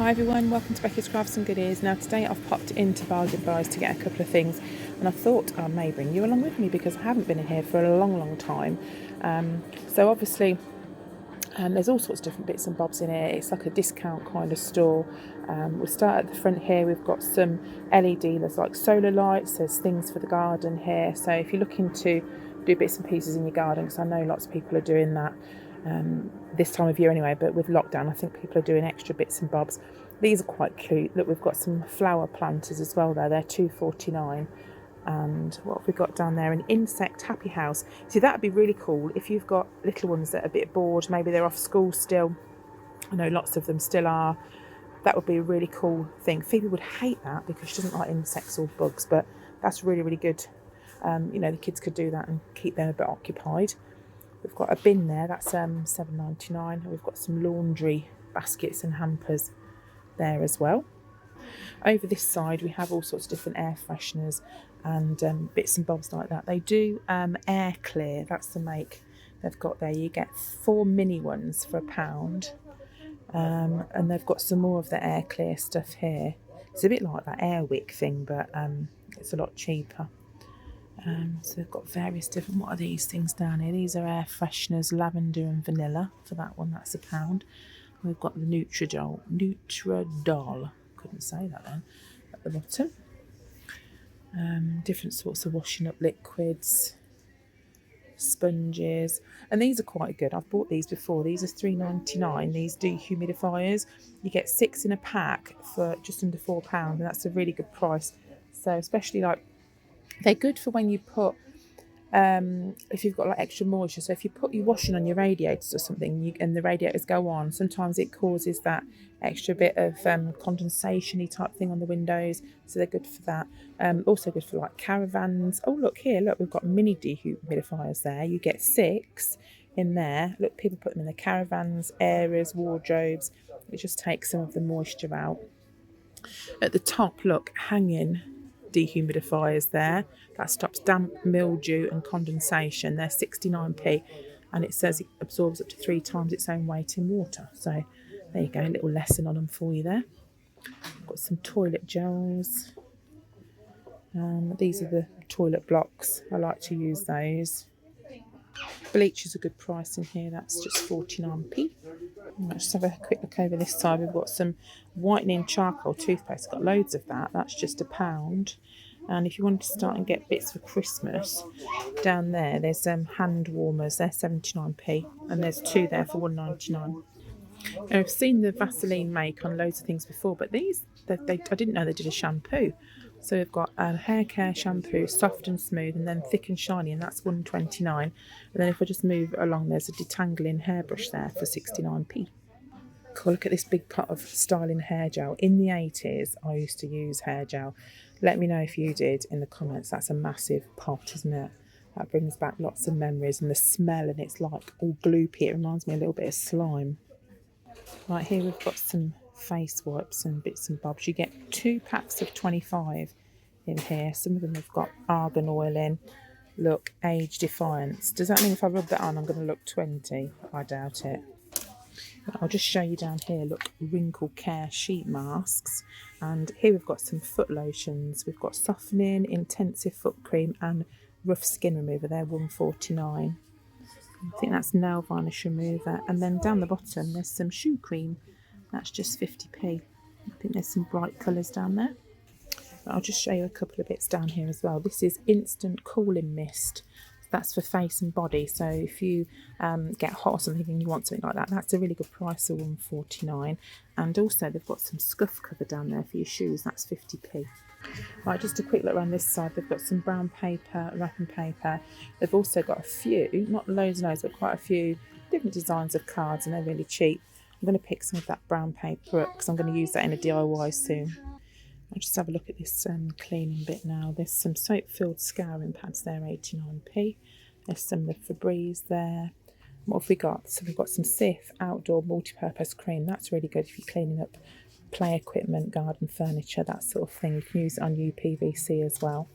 Hi everyone, welcome to Becky's Crafts and Goodies. Now today I've popped into Bargain Buys to get a couple of things, and I thought I may bring you along with me because I haven't been in here for a long time. So obviously there's all sorts of different bits and bobs in here. It's like a discount kind of store. We'll start at the front here. We've got some LED, there's like solar lights, there's things for the garden here. So if you're looking to do bits and pieces in your garden, because I know lots of people are doing that this time of year anyway, but with lockdown I think people are doing extra bits and bobs. These are quite cute. Look, we've got some flower planters as well there. They're $2.49. And what have we got down there? An insect happy house. See, that would be really cool if you've got little ones that are a bit bored. Maybe they're off school still. I know lots of them still are. That would be a really cool thing. Phoebe would hate that because she doesn't like insects or bugs, but that's really good. The kids could do that and keep them a bit occupied. We've got a bin there, that's $7.99. We've got some laundry baskets and hampers there as well. Over this side we have all sorts of different air fresheners and bits and bobs like that. They do air clear, that's the make they've got there. You get 4 mini ones for £1, and they've got some more of the air clear stuff here. It's a bit like that Airwick thing, but it's a lot cheaper. So they've got various different, what are these things down here? These are air fresheners, lavender and vanilla. For that one, that's £1. We've got the Nutradol, couldn't say that then, at the bottom. Different sorts of washing up liquids, sponges, and these are quite good. I've bought these before. These are $3.99. These dehumidifiers, you get 6 in a pack for just under £4, and that's a really good price. So especially like, they're good for when you put if you've got like extra moisture. So if you put your washing on your radiators or something and the radiators go on, sometimes it causes that extra bit of condensation-y type thing on the windows, so they're good for that. Also good for like caravans. Oh look here, look, we've got mini dehumidifiers there. You get 6 in there. Look, people put them in the caravans, areas, wardrobes. It just takes some of the moisture out. At the top, look, hanging dehumidifiers there. That stops damp, mildew and condensation. They're 69p, and it says it absorbs up to 3 times its own weight in water. So there you go, a little lesson on them for you there. Got some toilet gels. These are the toilet blocks. I like to use those. Bleach is a good price in here. That's just 49p. Let's just have a quick look over this side. We've got some whitening charcoal toothpaste. Got loads of that. That's just £1. And if you wanted to start and get bits for Christmas, down there's hand warmers. They're 79p, and there's 2 there for £1.99. Now, I've seen the Vaseline make on loads of things before, but these, I didn't know they did a shampoo. So we've got a hair care shampoo, soft and smooth, and then thick and shiny, and that's £1.29. And then if I just move along, there's a detangling hairbrush there for 69p. Cool, look at this big pot of styling hair gel. In the 80s, I used to use hair gel. Let me know if you did in the comments. That's a massive pot, isn't it? That brings back lots of memories, and the smell, and it's like all gloopy. It reminds me a little bit of slime. Right, here we've got some face wipes and bits and bobs. You get 2 packs of 25 in here. Some of them have got argan oil in. Look, age defiance. Does that mean if I rub that on I'm going to look 20? I doubt it. I'll just show you down here. Look, wrinkle care sheet masks. And here we've got some foot lotions. We've got softening, intensive foot cream and rough skin remover. They're £1.49. I think that's nail varnish remover. And then down the bottom there's some shoe cream. That's just 50p. I think there's some bright colours down there. But I'll just show you a couple of bits down here as well. This is instant cooling mist. That's for face and body. So if you get hot or something and you want something like that, that's a really good price of £1.49. And also they've got some scuff cover down there for your shoes. That's 50p. Right, just a quick look around this side. They've got some brown paper, wrapping paper. They've also got a few, not loads and loads, but quite a few different designs of cards, and they're really cheap. I'm going to pick some of that brown paper up because I'm going to use that in a DIY soon. I'll just have a look at this cleaning bit now. There's some soap-filled scouring pads there, 89p. There's some of the Febreze there. What have we got? So we've got some Cif outdoor multi-purpose cream. That's really good if you're cleaning up play equipment, garden furniture, that sort of thing. You can use it on UPVC as well.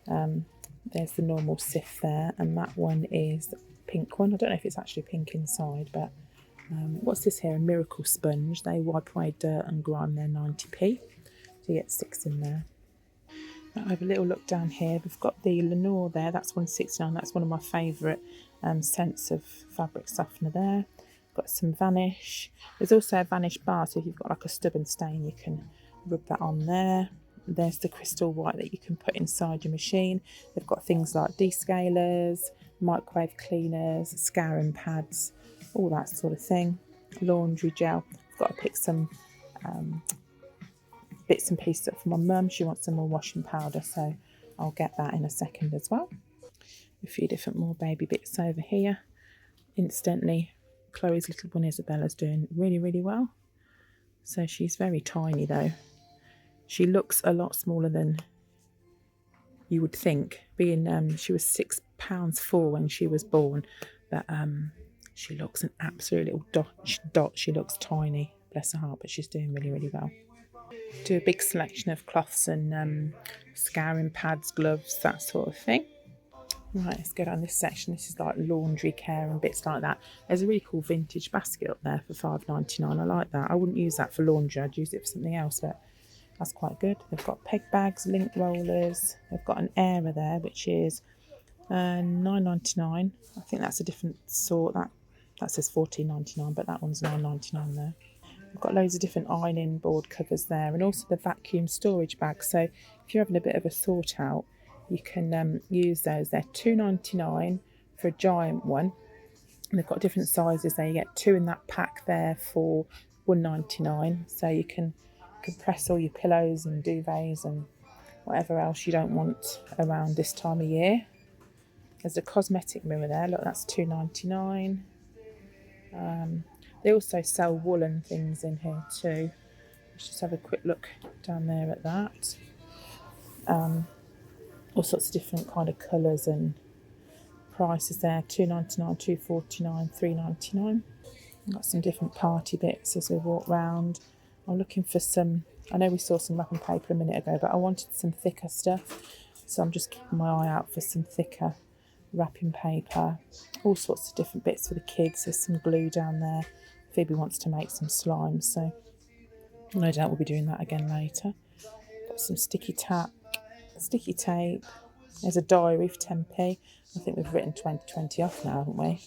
There's the normal Cif there, and that one is the pink one. I don't know if it's actually pink inside, but What's this here? A miracle sponge. They wipe away dirt and grime. They're 90p. So you get 6 in there. I'll have a little look down here. We've got the Lenore there. That's 169. That's one of my favourite scents of fabric softener there. Got some Vanish. There's also a Vanish bar, so if you've got like a stubborn stain, you can rub that on there. There's the crystal white that you can put inside your machine. They've got things like descalers, microwave cleaners, scouring pads, all that sort of thing. Laundry gel. I've got to pick some bits and pieces up for my mum. She wants some more washing powder, so I'll get that in a second as well. A few different more baby bits over here. Instantly, Chloe's little one Isabella's doing really, really well. So she's very tiny though. She looks a lot smaller than you would think, being she was £6.4 when she was born, but she looks an absolute little dot. She looks tiny, bless her heart, but she's doing really, really well. Do a big selection of cloths and scouring pads, gloves, that sort of thing. Right, let's go down this section. This is like laundry care and bits like that. There's a really cool vintage basket up there for £5.99. I like that. I wouldn't use that for laundry. I'd use it for something else, but that's quite good. They've got peg bags, lint rollers. They've got an Aera there, which is £9.99. I think that's a different sort. That says £14.99, but that one's £9.99 there. We've got loads of different ironing board covers there, and also the vacuum storage bags. So if you're having a bit of a sort out, you can use those. They're £2.99 for a giant one. And they've got different sizes there. You get 2 in that pack there for £1.99. So you can compress all your pillows and duvets and whatever else you don't want around this time of year. There's a cosmetic mirror there. Look, that's £2.99. They also sell woolen things in here too. Let's just have a quick look down there at that. All sorts of different kind of colours and prices there. £2.99, £2.49, £3.99. Got some different party bits as we walk round. I'm looking for some, I know we saw some wrapping paper a minute ago, but I wanted some thicker stuff. So I'm just keeping my eye out for some thicker wrapping paper. All sorts of different bits for the kids. There's some glue down there. Phoebe wants to make some slime, so no doubt we'll be doing that again later. Got some sticky tape. There's a diary for 10p. I think we've written 20% off now, haven't we?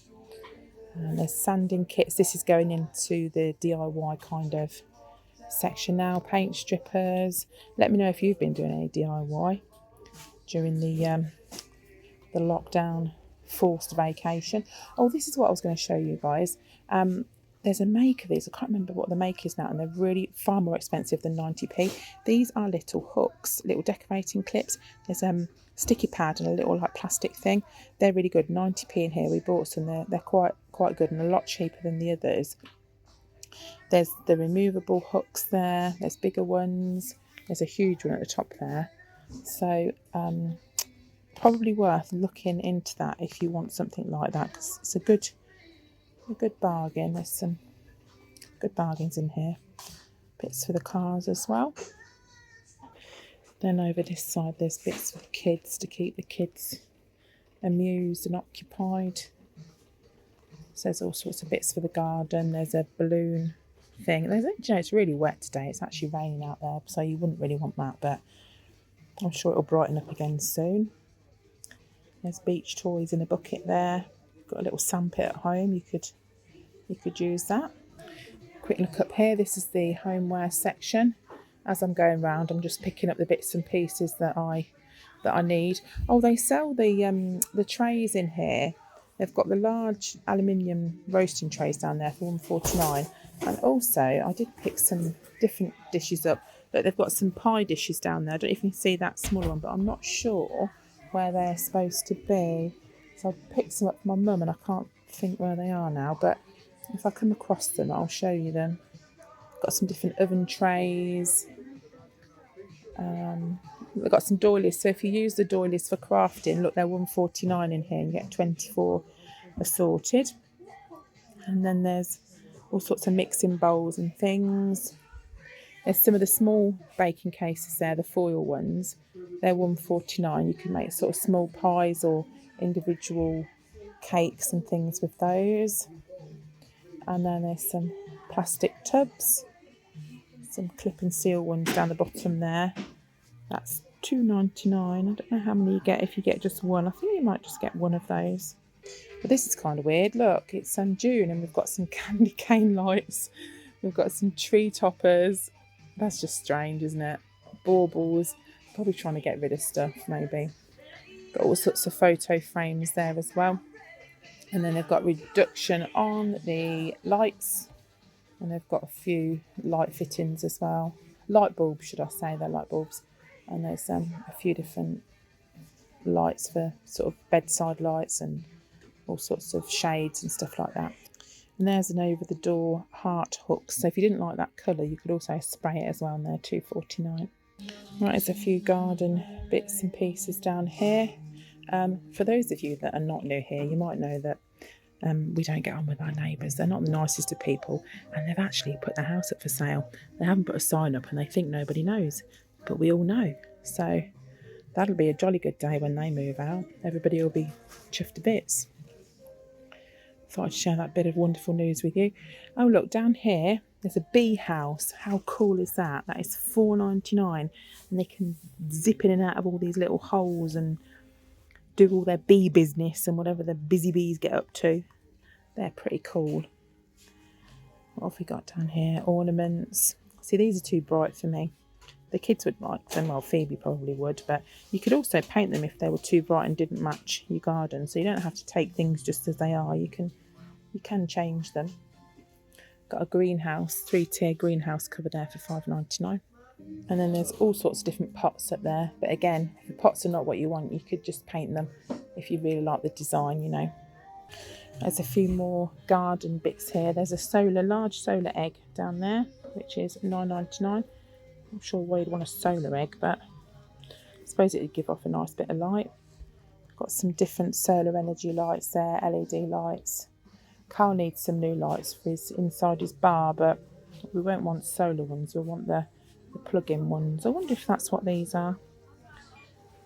And there's sanding kits. This is going into the DIY kind of section now. Paint strippers. Let me know if you've been doing any DIY during the lockdown forced vacation. Oh, this is what I was going to show you guys. There's a make of these. I can't remember what the make is now, and they're really far more expensive than 90p. These are little hooks, little decorating clips. There's sticky pad and a little like plastic thing. They're really good. 90p in here. We bought some. They're quite good and a lot cheaper than the others. There's the removable hooks there. There's bigger ones. There's a huge one at the top there. So probably worth looking into that if you want something like that, because it's a good bargain. There's some good bargains in here. Bits for the cars as well. Then over this side there's bits for the kids to keep the kids amused and occupied. So there's all sorts of bits for the garden. There's a balloon thing. It's really wet today. It's actually raining out there, so you wouldn't really want that, but I'm sure it'll brighten up again soon. There's beach toys in a bucket there. Got a little sandpit at home. You could use that. Quick look up here. This is the homeware section. As I'm going round, I'm just picking up the bits and pieces that I need. Oh, they sell the trays in here. They've got the large aluminium roasting trays down there for £1.49. And also, I did pick some different dishes up. Look, they've got some pie dishes down there. I don't know if you can see that smaller one, but I'm not sure where they're supposed to be. So I picked some up for my mum and I can't think where they are now, but if I come across them, I'll show you them. Got some different oven trays. We've got some doilies. So if you use the doilies for crafting, look, they're £1.49 in here and you get 24 assorted. And then there's all sorts of mixing bowls and things. There's some of the small baking cases there, the foil ones. They're £1.49. You can make sort of small pies or individual cakes and things with those. And then there's some plastic tubs, some clip and seal ones down the bottom there. That's £2.99. I don't know how many you get if you get just one. I think you might just get one of those. But this is kind of weird. Look, it's June and we've got some candy cane lights. We've got some tree toppers. That's just strange, isn't it? Baubles. Probably trying to get rid of stuff, maybe. Got all sorts of photo frames there as well. And then they've got reduction on the lights. And they've got a few light fittings as well. Light bulbs, should I say, they're light bulbs. And there's a few different lights for sort of bedside lights and all sorts of shades and stuff like that. And there's an over-the-door heart hook. So if you didn't like that colour, you could also spray it as well, and they're £2.49. Right, there's a few garden bits and pieces down here. For those of you that are not new here, you might know that we don't get on with our neighbours. They're not the nicest of people, and they've actually put their house up for sale. They haven't put a sign up and they think nobody knows, but we all know. So that'll be a jolly good day when they move out. Everybody will be chuffed to bits. Thought I'd share that bit of wonderful news with you. Oh look, down here there's a bee house. How cool is that? That is £4.99, and they can zip in and out of all these little holes and do all their bee business and whatever the busy bees get up to. They're pretty cool. What have we got down here? Ornaments. See, these are too bright for me. The kids would like them. Well, Phoebe probably would, but you could also paint them if they were too bright and didn't match your garden. So you don't have to take things just as they are. You can change them. Got a greenhouse, 3-tier greenhouse cover there for £5.99. And then there's all sorts of different pots up there. But again, if the pots are not what you want, you could just paint them if you really like the design, you know. There's a few more garden bits here. There's a large solar egg down there, which is £9.99. I'm sure why you'd want a solar egg, but I suppose it would give off a nice bit of light. Got some different solar energy lights there, LED lights. Carl needs some new lights for inside his bar, but we won't want solar ones. We'll want the plug-in ones. I wonder if that's what these are.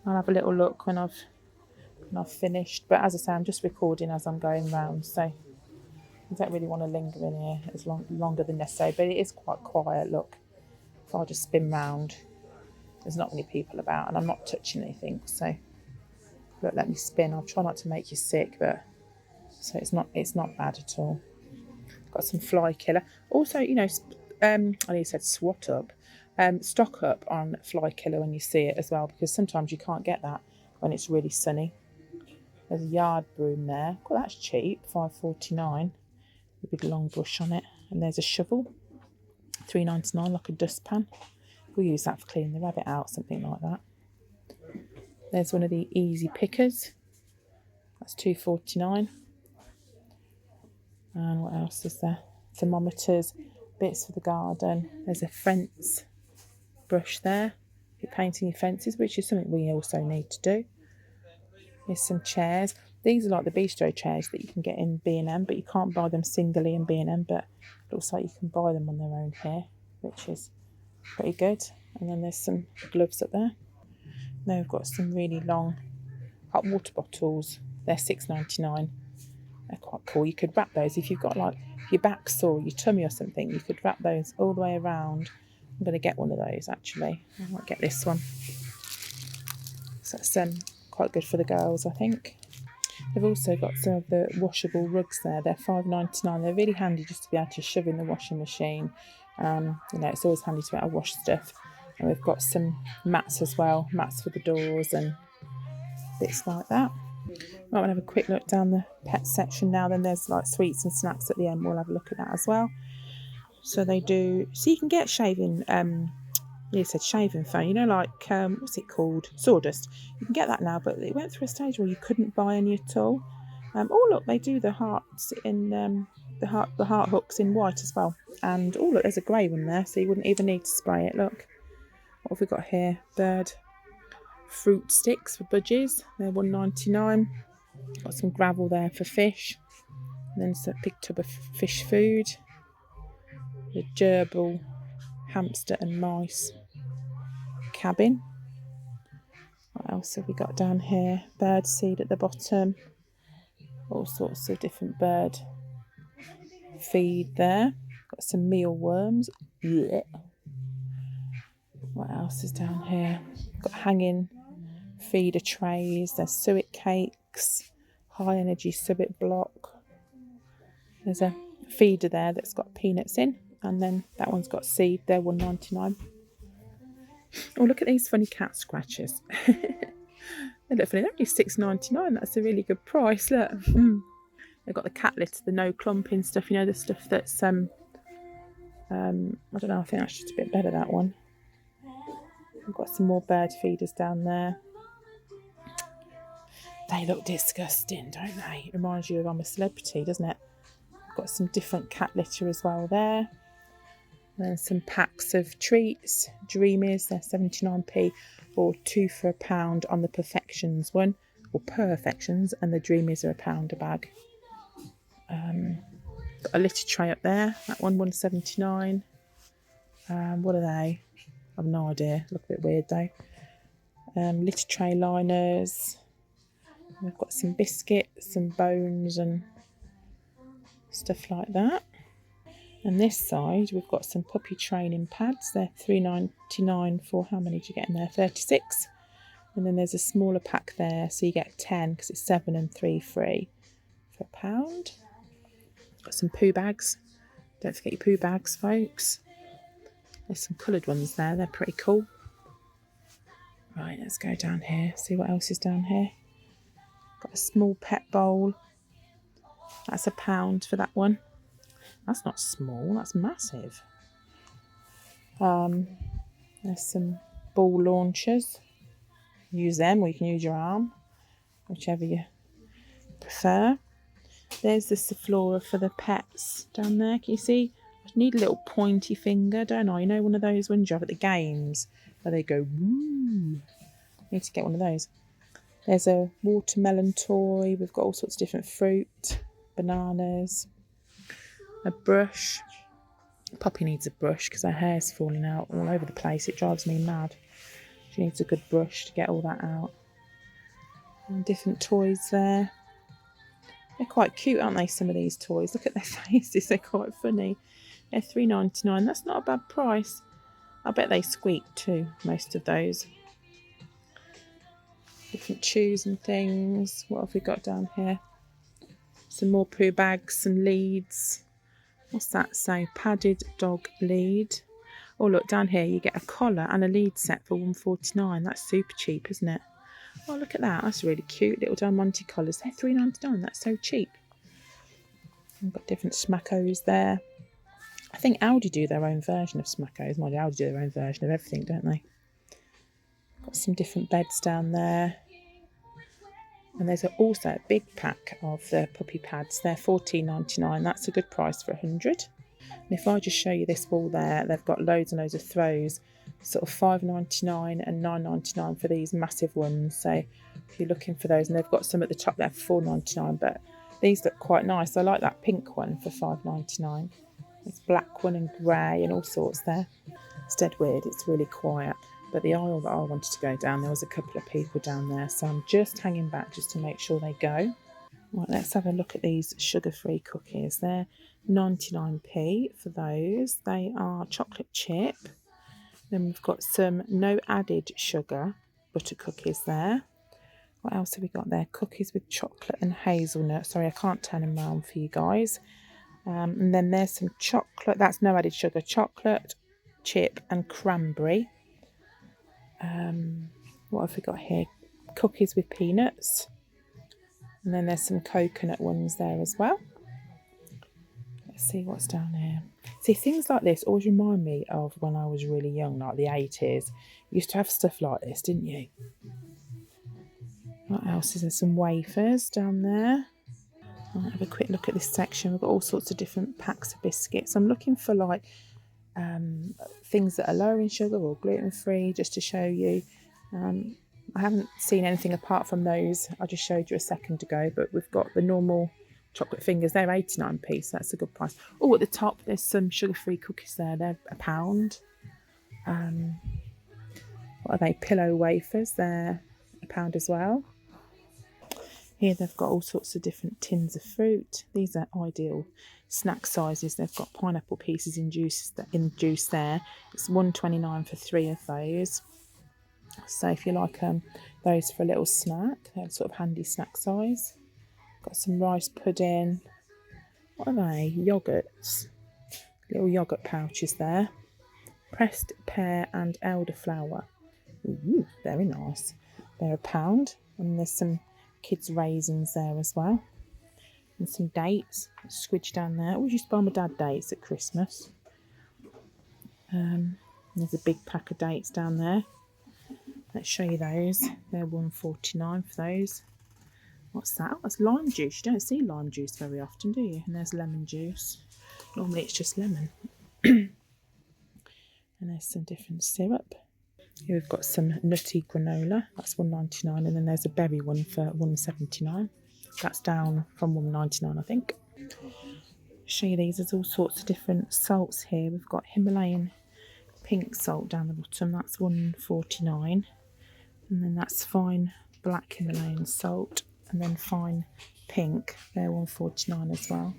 I'll have a little look when I've finished. But as I say, I'm just recording as I'm going round, so I don't really want to linger in here as longer than necessary. But it is quite quiet. Look, if I just spin round, there's not many people about, and I'm not touching anything. So look, let me spin. I'll try not to make you sick, but so it's not bad at all. Got some fly killer. Also, you know, I nearly said swat up. Stock up on fly killer when you see it as well, because sometimes you can't get that when it's really sunny. There's a yard broom there. Well, that's cheap, £5.49. The big long brush on it. And there's a shovel, £3.99, like a dustpan. We'll use that for cleaning the rabbit out, something like that. There's one of the easy pickers. That's £2.49. And what else is there? Thermometers, bits for the garden. There's a fence brush there. You're painting your fences, which is something we also need to do. There's some chairs. These are like the bistro chairs that you can get in B&M, but you can't buy them singly in B&M, but it looks like you can buy them on their own here, which is pretty good. And then there's some gloves up there. Now we've got some really long hot water bottles. They're £6.99. They're quite cool. You could wrap those if you've got like your back sore, your tummy or something. You could wrap those all the way around. I'm going to get one of those actually. I might get this one. So that's quite good for the girls, I think. They've also got some of the washable rugs there. They're £5.99. They're really handy just to be able to shove in the washing machine. You know, it's always handy to be able to wash stuff. And we've got some mats as well, mats for the doors and bits like that. Might want to have a quick look down the pet section now. Then there's like sweets and snacks at the end. We'll have a look at that as well. So they do. So you can get shaving. You said shaving foam. You know, like what's it called? Sawdust. You can get that now, but it went through a stage where you couldn't buy any at all. Oh look, they do the hearts in the heart hooks in white as well. And oh look, there's a grey one there, so you wouldn't even need to spray it. Look, what have we got here? Bird fruit sticks for budgies. They're £1.99. Got some gravel there for fish. And then some big tub of fish food. The gerbil hamster and mice cabin. What else have we got down here? Bird seed at the bottom. All sorts of different bird feed there. Got some mealworms. Blech. What else is down here? Got hanging feeder trays. There's suet cakes, high energy suet block. There's a feeder there that's got peanuts in, and then that one's got seed. They're $1.99. Oh, look at these funny cat scratchers. They look funny. They're only $6.99. That's a really good price. Look. They've got the cat litter, the no clumping stuff. You know, the stuff that's I don't know. I think that's just a bit better, that one. We've got some more bird feeders down there. They look disgusting, don't they? It reminds you of I'm a Celebrity, doesn't it? We've got some different cat litter as well there. And then some packs of treats. Dreamies, they're 79p, or 2 for £1 on the Perfections one, or Perfections, and the Dreamies are £1 a bag. Got a litter tray up there. That one, $1.79. What are they? I've no idea. Look a bit weird though. Litter tray liners. We've got some biscuits, some bones and stuff like that. And this side we've got some puppy training pads. They're $3.99 for, how many do you get in there? 36. And then there's a smaller pack there, so you get 10 because it's 7 and 3 free for £1. Got some poo bags. Don't forget your poo bags, folks. There's some coloured ones there. They're pretty cool. Right, let's go down here. See what else is down here. Got a small pet bowl. That's £1 for that one. That's not small. That's massive. There's some ball launchers. Use them, or you can use your arm, whichever you prefer. There's the Sephora for the pets down there. Can you see? I need a little pointy finger, don't I? You know, one of those ones you have at the games where they go woo. I need to get one of those. There's a watermelon toy. We've got all sorts of different fruit, bananas, a brush. Poppy needs a brush because her hair's falling out all over the place. It drives me mad. She needs a good brush to get all that out. And different toys there. They're quite cute, aren't they, some of these toys? Look at their faces, they're quite funny. They're $3.99. That's not a bad price. I bet they squeak too, most of those. Different chews and things. What have we got down here? Some more poo bags, some leads. What's that say? Padded dog lead. Oh, look, down here you get a collar and a lead set for $1.49. That's super cheap, isn't it? Oh, look at that. That's really cute. Little Del Monte collars. They're $3.99. That's so cheap. We've got different smackos there. I think Aldi do their own version of smackos. Mind you, Aldi do their own version of everything, don't they? Got some different beds down there. And there's also a big pack of the puppy pads. They're $14.99. That's a good price for 100. And if I just show you this wall there, they've got loads and loads of throws. Sort of $5.99 and $9.99 for these massive ones. So if you're looking for those, and they've got some at the top there for $4.99, but these look quite nice. I like that pink one for $5.99. There's black one and grey and all sorts there. It's dead weird. It's really quiet. But the aisle that I wanted to go down, there was a couple of people down there, so I'm just hanging back just to make sure they go. Right, let's have a look at these sugar-free cookies. They're 99p for those. They are chocolate chip. Then we've got some no added sugar butter cookies there. What else have we got there? Cookies with chocolate and hazelnut. Sorry, I can't turn them around for you guys. And then there's some chocolate. That's no added sugar. Chocolate chip and cranberry. What have we got here? Cookies with peanuts. And then there's some coconut ones there as well. Let's see what's down here. See, things like this always remind me of when I was really young, like the 80s. You used to have stuff like this, didn't you? What else is there? Some wafers down there. I'll have a quick look at this section. We've got all sorts of different packs of biscuits. I'm looking for like things that are lower in sugar or gluten-free, just to show you. I haven't seen anything apart from those I just showed you a second ago, but we've got the normal chocolate fingers. They're 89p, so that's a good price. Oh, at the top there's some sugar-free cookies there. They're £1. What are they? Pillow wafers. They're £1 as well. Here they've got all sorts of different tins of fruit. These are ideal snack sizes. They've got pineapple pieces in juice there. It's £1.29 for 3 of those. So if you like those for a little snack, they're sort of handy snack size. Got some rice pudding. What are they? Yogurts. Little yogurt pouches there. Pressed pear and elderflower. Ooh, very nice. They're £1, and there's some kids' raisins there as well. And some dates. Squidge down there. I always used to buy my dad dates at Christmas. There's a big pack of dates down there. Let's show you those. They're £1.49 for those. What's that? Oh, that's lime juice. You don't see lime juice very often, do you? And there's lemon juice. Normally it's just lemon. And there's some different syrup. Here we've got some nutty granola. That's £1.99. And then there's a berry one for £1.79. That's down from £1.99, I think. Show you these. There's all sorts of different salts here. We've got Himalayan pink salt down the bottom. That's £1.49. And then that's fine black Himalayan salt. And then fine pink. They're £1.49 as well.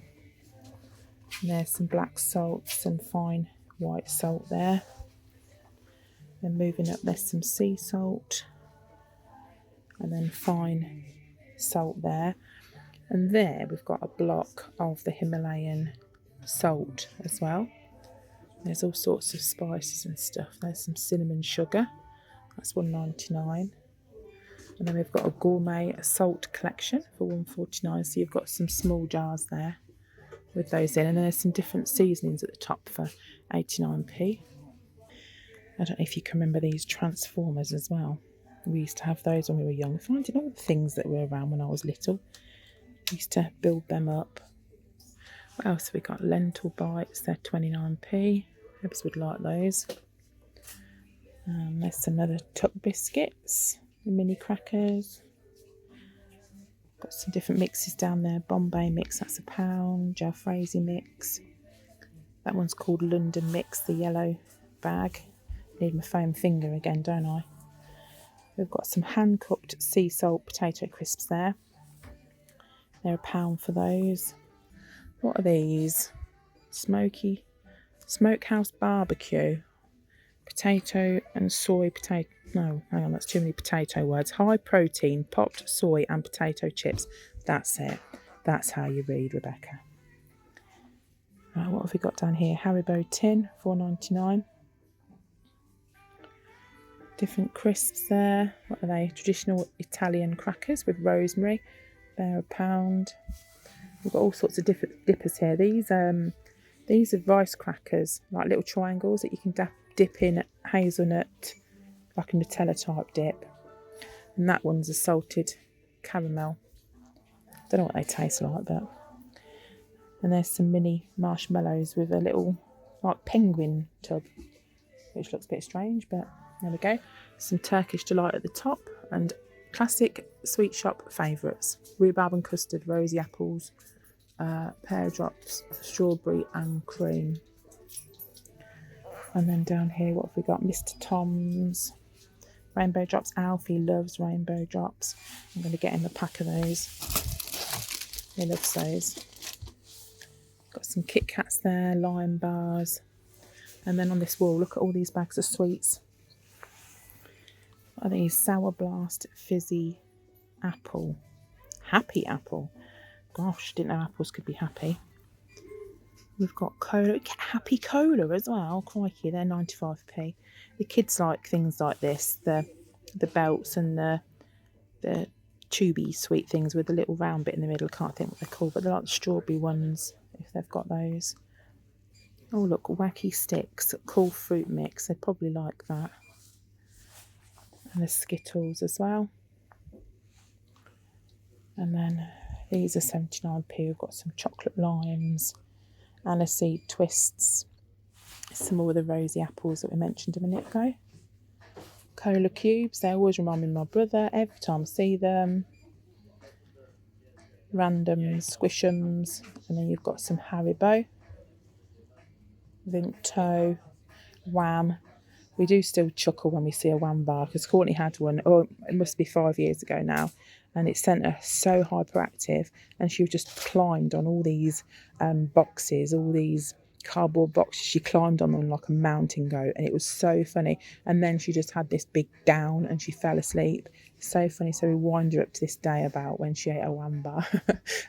And there's some black salt, some fine white salt there. Then moving up, there's some sea salt. And then fine salt there. And there we've got a block of the Himalayan salt as well. There's all sorts of spices and stuff. There's some cinnamon sugar. That's £1.99. And then we've got a gourmet salt collection for £1.49. So you've got some small jars there with those in. And then there's some different seasonings at the top for 89p. I don't know if you can remember these transformers as well. We used to have those when we were young. Finding all the things that were around when I was little. We used to build them up. What else have we got? Lentil bites. They're 29p. Perhaps would like those. There's some other tuck biscuits. The mini crackers. Got some different mixes down there. Bombay mix, that's £1. Jalfrezi mix. That one's called London mix, the yellow bag. Need my foam finger again, don't I? We've got some hand-cooked sea salt potato crisps there. They're £1 for those. What are these? Smokehouse barbecue. Potato and soy potato. No, hang on, that's too many potato words. High protein, popped soy and potato chips. That's it. That's how you read, Rebecca. Right, what have we got down here? Haribo tin, £4.99. Different crisps there. What are they? Traditional Italian crackers with rosemary. They're £1. We've got all sorts of different dippers here. These are rice crackers, like little triangles that you can dip in hazelnut, like a Nutella type dip. And that one's a salted caramel. Don't know what they taste like, but. And there's some mini marshmallows with a little, like, penguin tub, which looks a bit strange, but there we go. Some Turkish delight at the top, and classic sweet shop favourites: rhubarb and custard, rosy apples, pear drops, strawberry and cream. And then down here, what have we got? Mr. Tom's rainbow drops. Alfie loves rainbow drops. I'm going to get him a pack of those. He loves those. Got some Kit Kats there, lime bars. And then on this wall, look at all these bags of sweets. What are these? Sour Blast Fizzy Apple. Happy Apple. Gosh, didn't know apples could be happy. We've got cola. We get Happy Cola as well. Crikey, they're 95p. The kids like things like this. The belts and the tubey sweet things with the little round bit in the middle. I can't think what they're called, but they're like the strawberry ones, if they've got those. Oh, look, Wacky Sticks, cool fruit mix. They'd probably like that. And the Skittles as well. And then these are 79p. We've got some chocolate limes, aniseed twists, some more of the rosy apples that we mentioned a minute ago. Cola cubes, they always remind me of my brother every time I see them. Random squishums, and then you've got some Haribo, Vinto, Wham. we do still chuckle when we see a wham bar, because Courtney had one, or it must be 5 years ago now, and it sent her so hyperactive, and she just climbed on all these boxes, all these cardboard boxes. She climbed on them like a mountain goat, and it was so funny. And then she just had this big down and she fell asleep. So funny. So we wind her up to this day about when she ate a wham bar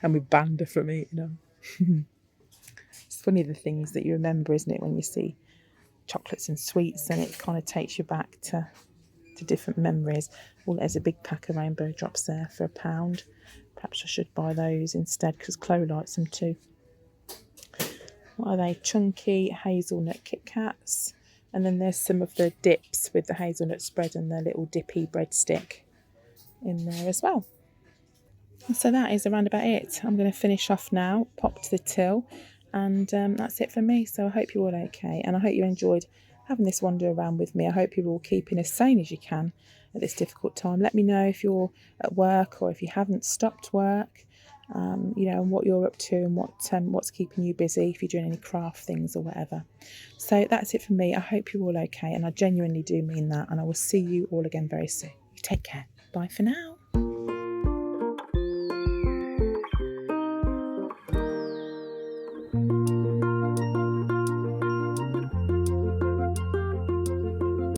and we banned her from eating them. It's funny the things that you remember, isn't it, when you see chocolates and sweets, and it kind of takes you back to different memories. Well, there's a big pack of rainbow drops there for £1. Perhaps I should buy those instead, because Chloe likes them too. What are they? Chunky hazelnut Kit Kats. And then there's some of the dips with the hazelnut spread and the little dippy breadstick in there as well. And so that is around about it. I'm going to finish off now, pop to the till, and that's it for me. So I hope you're all okay, and I hope you enjoyed having this wander around with me. I hope you're all keeping as sane as you can at this difficult time. Let me know if you're at work or if you haven't stopped work, and what you're up to and what's keeping you busy, if you're doing any craft things or whatever. So that's it for me. I hope you're all okay, and I genuinely do mean that, and I will see you all again very soon. You take care. Bye for now.